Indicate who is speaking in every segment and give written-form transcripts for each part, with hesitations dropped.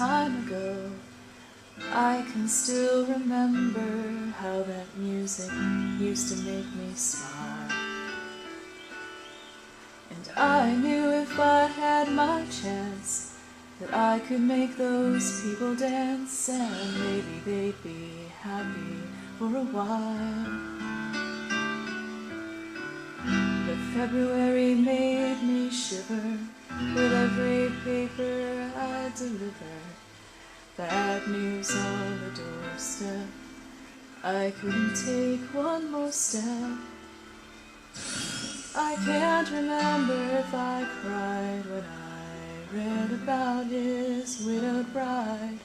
Speaker 1: time ago, I can still remember how that music used to make me smile. And I knew if I had my chance that I could make those people dance, and maybe they'd be happy for a while. But February made me shiver with every paper I delivered. Bad news on the doorstep, I couldn't take one more step. I can't remember if I cried when I read about his widowed bride,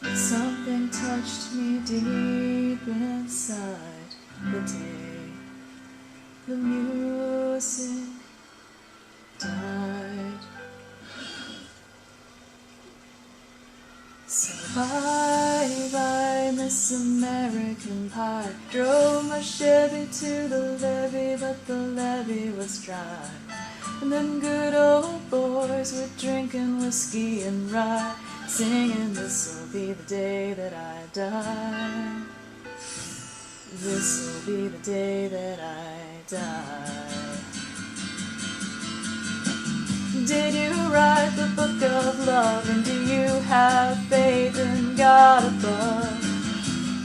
Speaker 1: but something touched me deep inside the day the music died. So bye bye Miss American Pie. Drove my Chevy to the levee, but the levee was dry. And them good old boys were drinking whiskey and rye, singing, "This'll be the day that I die. This'll be the day that I die." Did you write the book of love, and do you have faith in God above,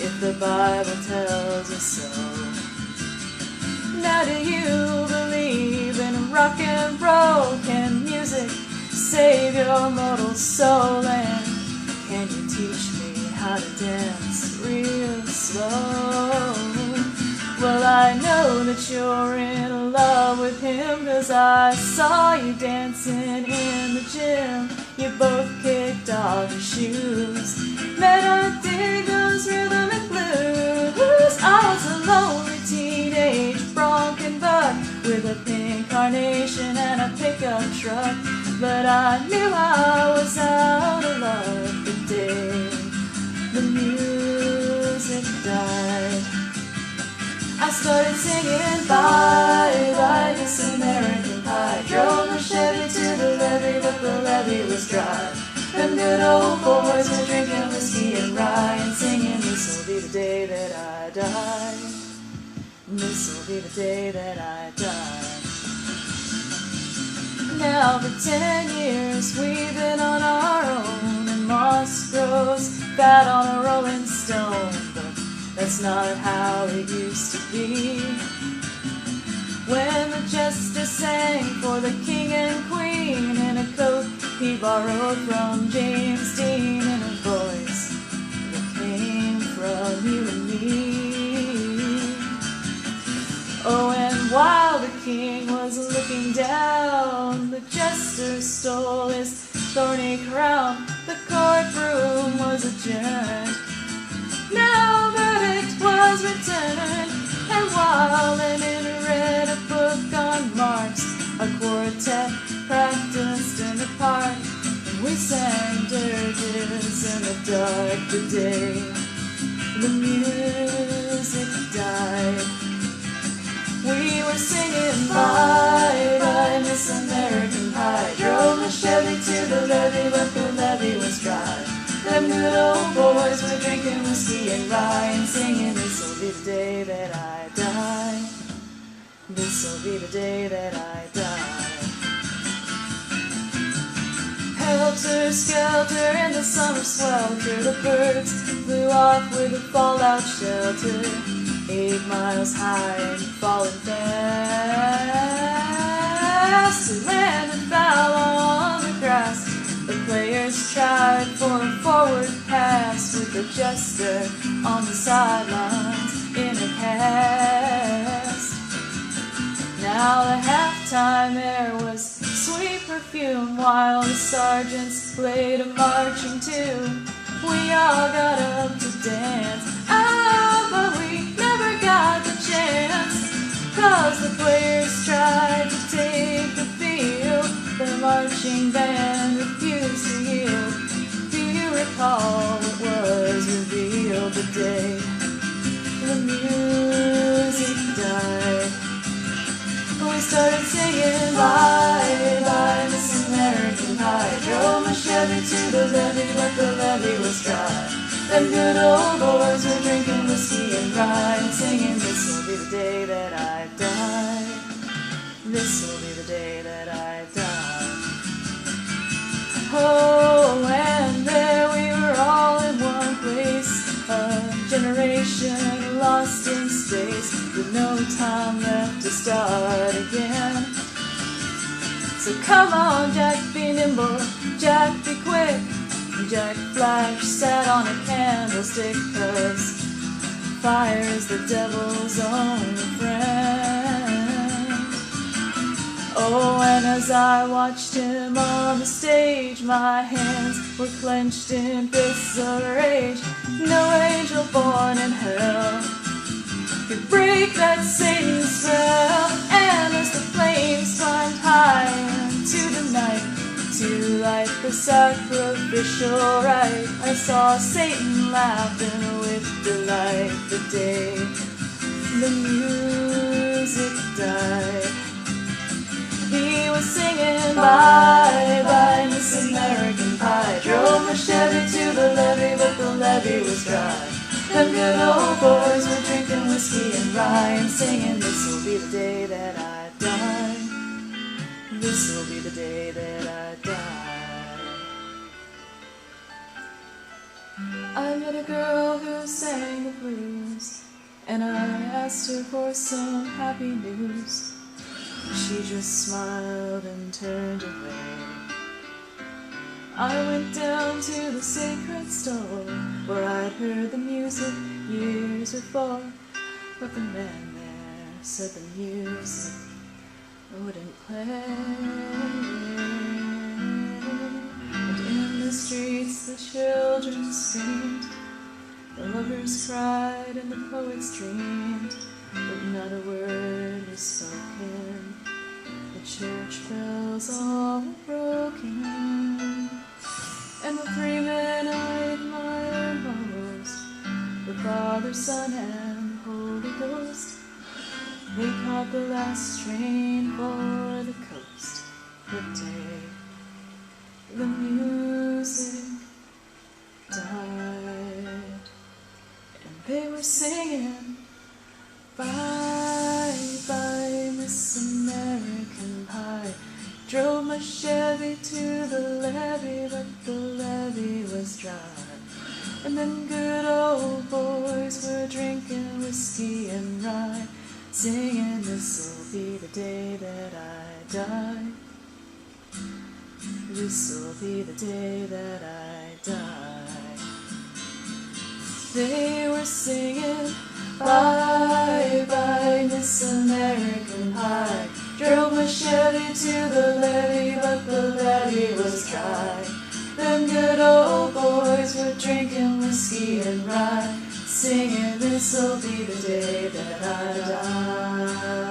Speaker 1: if the Bible tells us so? Now do you believe in rock and roll? Can music save your mortal soul? And can you teach me how to dance real slow? Well, I know that you're in love with him, 'cause I saw you dancing in the gym. You both kicked off your shoes. Man, I dig those rhythm and blues. I was a lonely teenage bronc and buck with a pink carnation and a pickup truck, but I knew I was out of luck the day the music died. I started singing bye bye Miss American Pie. Drove my Chevy to the levee, but the levee was dry. Them good old boys were drinking whiskey and rye, and singing, "This'll be the day that I die. This'll be the day that I die." Now for 10 years we've been on our own, and moss grows fat on a rolling stone, but that's not how it used to be. When the jester sang for the king and queen in a coat he borrowed from James Dean, in a voice that came from you and me. Oh, and while the king was looking down, the jester stole his thorny crown. The courtroom was adjourned. Now verdict was returned, and while Lammy read a book on marks, a quartet practiced in the park, and we sang dirges in the dark the day the music died. We were singing bye bye Miss American Pie. Drove my Chevy to the levee, but the levee was dry. Them good old boys were drinking whiskey and rye, and singing, "This'll be the day that I die. This'll be the day that I die." Helter skelter in the summer swelter, the birds flew off with a fallout shelter. 8 miles high and falling fast, to land and foul on the grass. The players tried for a forward pass, with the jester on the sidelines in a cast. Now the halftime air was sweet perfume, while the sergeants played a marching tune. We all got up to dance, but we never got the chance, 'cause the players tried to take the field. The marching band refused to yield. Do you recall what was revealed the day the music died? We started singing bye bye Miss American Pie. Drove my Chevy Chevy to the levee, but the levee was dry. Them good old boys were drinking whiskey and rye and singing, this'll be the day that I die. This'll be the day that I die. Oh, and there we were all in one place, a generation lost in space, with no time left to start again. So come on, Jack, be nimble, Jack, be quick. Jack Flash sat on a candlestick, 'cause fire is the devil's only friend. Oh, and as I watched him on the stage, my hands were clenched in fists of rage. No angel born in hell could break that Satan's spell. And as the flames climbed high into the night to light the sacrificial rite, I saw Satan laughing with delight the day the music died. He was singing bye bye Miss American Pie. Drove my Chevy to the levee, but the levee was dry. Them good old boys were drinking whiskey and rye and singing, this'll be the day that I die. This'll be the day that I die. I met a girl who sang the blues, and I asked her for some happy news. She just smiled and turned away. I went down to the sacred stove where I'd heard the music years before, but the man there said the music wouldn't play. And in the streets the children screamed, the lovers cried and the poets dreamed, but not a word was spoken. The church bells all were broken. And the three men I admire most, the Father, Son, and the Holy Ghost, they caught the last train for the coast the day the music died. And they were singing, bye bye Miss American Pie. Drove my Chevy to the levee, but the levee was dry. And then good old boys were drinking whiskey and rye, singing, this'll be the day that I die. This'll be the day that I die. They were singing, bye bye Miss American Pie. Drove my Chevy to the levee, but the levee was dry. Them good old boys were drinking whiskey and rye, singing, this'll be the day that I die.